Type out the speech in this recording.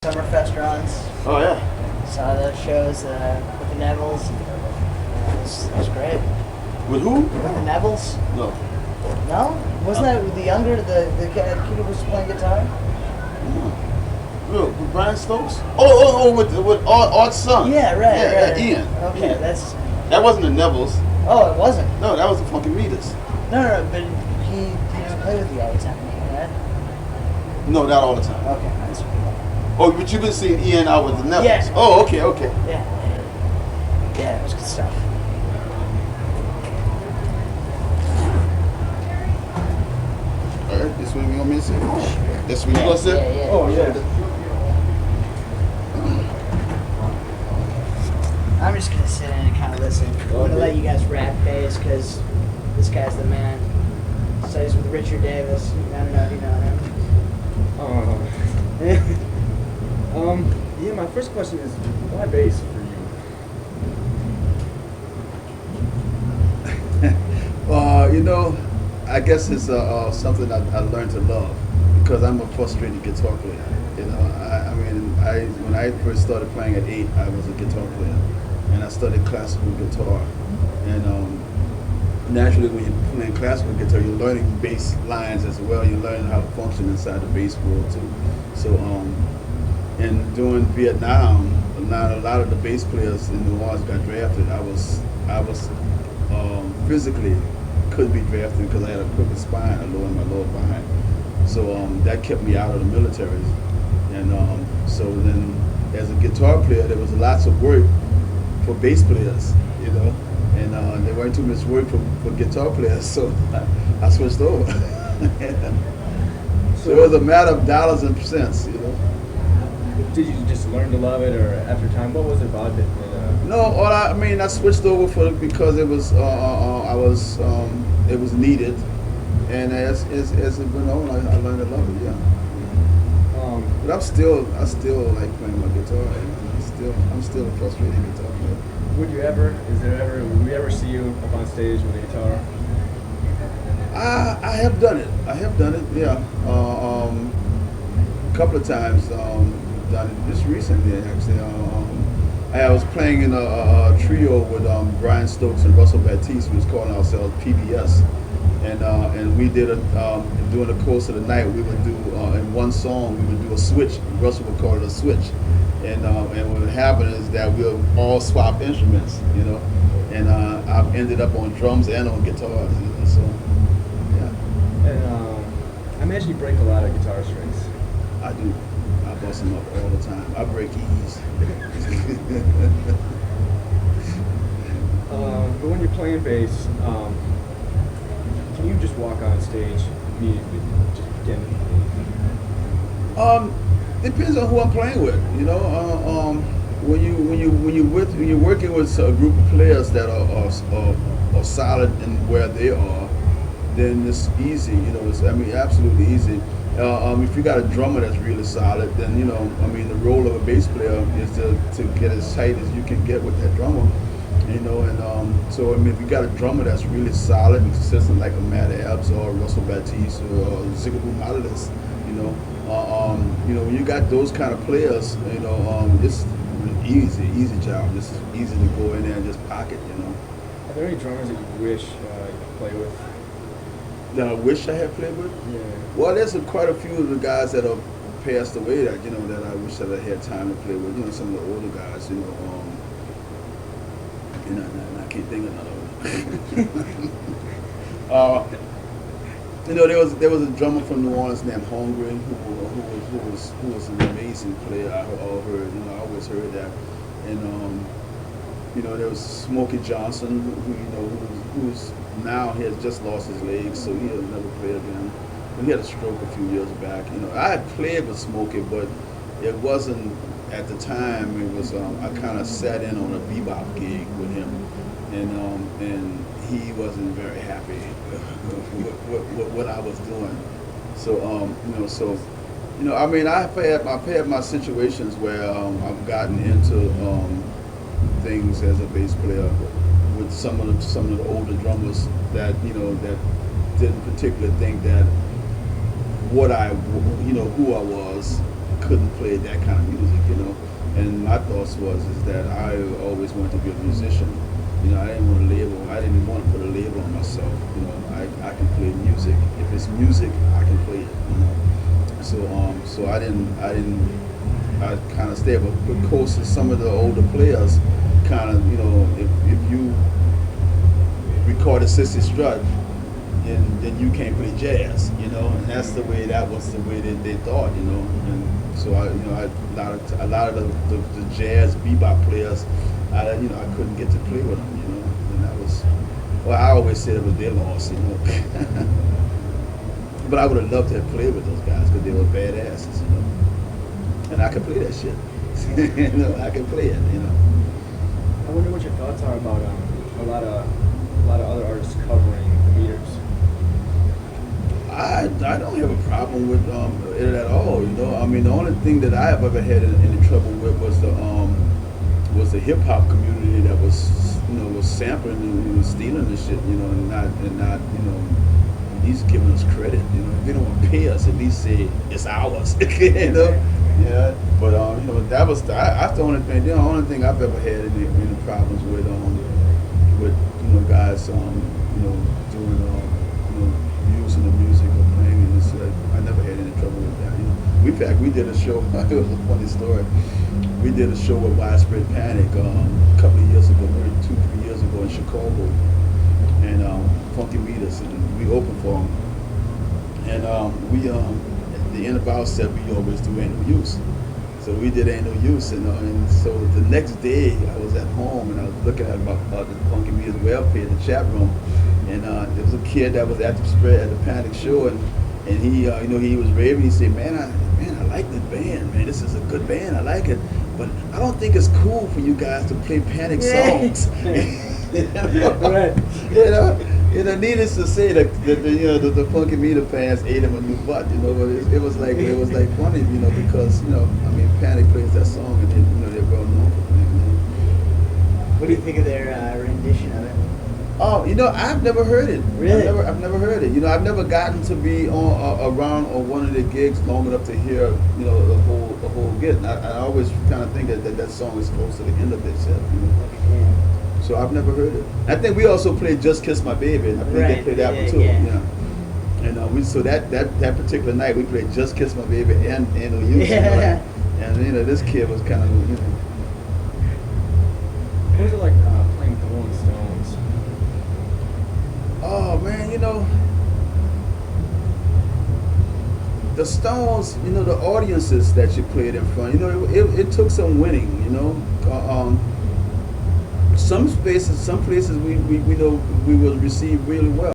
Summerfest runs. Oh yeah. Saw those shows with the Nevilles. It was great. With who? With the Nevilles? No. No? Wasn't that the younger, the kid who was playing guitar? No. With Brian Stokes? Oh, with Art's son. Yeah, right. Yeah, right. Ian. Okay, Ian. That wasn't the Nevilles. Oh, it wasn't? No, that was the Funky Meters. No, but he doesn't play with you all the time, right? No, not all the time. Okay, that's Oh, but you've been seeing Ian out with the Nevilles? Yeah. Oh, okay. Yeah. Yeah, it was good stuff. All right, this one you want me to say? This one you gonna say? Yeah. Oh, yeah. I'm just gonna sit in and kind of listen. I'm gonna let you guys rap bass because this guy's the man. Studies with Richard Davis. I don't know if you know him. Yeah, my first question is, why bass for you? I guess it's something I learned to love because I'm a frustrated guitar player. When I first started playing at 8, I was a guitar player, and I studied classical guitar. And naturally, when you're playing classical guitar, you're learning bass lines as well. You're learning how to function inside the bass world too. So, and during Vietnam, a lot of the bass players in New Orleans got drafted. I was physically couldn't be drafted because I had a crooked spine, a low in my lower spine. So that kept me out of the military. And so then, as a guitar player, there was lots of work for bass players, and there weren't too much work for guitar players. So I switched over. So it was a matter of dollars and cents, Did you just learn to love it, or after time, what was it about it? No, I switched over because it was it was needed, and as it went on, I learned to love it. Yeah. But I still like playing my guitar. I'm still a frustrated guitar player. Would we ever see you up on stage with a guitar? I have done it. Yeah. A couple of times. Done it just recently, actually. I was playing in a trio with Brian Stokes and Russell Batiste. We was calling ourselves PBS, and we did during the course of the night we would do in one song we would do a switch. Russell would call it a switch, and what would happen is that we'll all swap instruments, and I've ended up on drums and on guitars, so yeah. And I imagine you break a lot of guitar strings. I do. I bust them up all the time. I break keys. But when you're playing bass, can you just walk on stage immediately, just begin? Depends on who I'm playing with. When you're working with a group of players that are solid in where they are, then it's easy. It's absolutely easy. If you got a drummer that's really solid, then the role of a bass player is to get as tight as you can get with that drummer, so if you got a drummer that's really solid and consistent, like a Matt Abbs or Russell Batiste or Zigaboo Morales, when you got those kind of players, it's easy job. This is easy to go in there and just pocket, Are there any drummers that you wish you could play with? That I wish I had played with? Yeah. Well, there's quite a few of the guys that have passed away that that I wish that I had time to play with. Some of the older guys. I can't think of another one. There was a drummer from New Orleans named Hungry who was an amazing player. I always heard that, and there was Smokey Johnson who's now he has just lost his legs, so he'll never play again. But he had a stroke a few years back. I had played with Smokey, but it wasn't at the time. It was I kind of sat in on a bebop gig with him, and he wasn't very happy with what I was doing. So I've had my situations where I've gotten into things as a bass player with some of the older drummers that that didn't particularly think that what I who I was couldn't play that kind of music, you know. And my thoughts is that I always wanted to be a musician. You know, I didn't want to label. I didn't want to put a label on myself. You know, I can play music. If it's music, I can play it. You know. So I kind of stayed. But of course, some of the older players, kind of, you know, if you record a 60 strut, then you can't play jazz, you know, and that's the way that they thought, you know. And so a lot of the jazz bebop players, I couldn't get to play with them, you know, and that was, well, I always said it was their loss, you know. But I would have loved to have played with those guys because they were badasses, you know, and I could play that shit. You know, I could play it, you know. I wonder what your thoughts are about a lot of other artists covering the meters. I don't have a problem with it at all. You know, I mean, the only thing that I have ever had any trouble with was the hip hop community that was sampling and stealing the shit. You know, and not you know, at least giving us credit. You know, if they don't want to pay us, at least say it's ours. You know, yeah. But you know, that's the only thing. The only thing I've ever had any problems with you know, guys you know, doing you know, using the music or playing it. It's like, I never had any trouble with that. You know, in fact, we did a show. It was a funny story. We did a show with Widespread Panic a couple of years ago, maybe 2-3 years ago in Chicago, and Funky Meters, and we opened for them. And we at the end of our set, we always do Ain't No Use. So we did Ain't No Use, and so the next day I was at home and I was looking at the Funky Meters web page in the chat room, and there was a kid that was at the Panic show, and he you know, he was raving. He said, man, I like this band, man. This is a good band. I like it, but I don't think it's cool for you guys to play Panic songs. Right. You know, needless to say, the Funky Meter fans ate him a new butt. You know, but it was like funny, you know, because, you know, I mean, Panic plays that song, and they're well known for playing it. What do you think of their rendition of it? Oh, you know, I've never heard it. Really? I've never heard it. You know, I've never gotten to be around one of the gigs long enough to hear, you know, the whole gig. I always kind of think that song is close to the end of itself. You know. Yeah. So I've never heard it. I think we also played Just Kiss My Baby, and I think they played that one too. Yeah. And so that particular night we played Just Kiss My Baby and Ain't No Use. Yeah. You know, and you know, this kid was kind of, you know. What was it like playing with the Rolling Stones? Oh man, you know, the Stones, you know, the audiences that you played in front, you know, it took some winning, you know. Some places we know we will receive really well.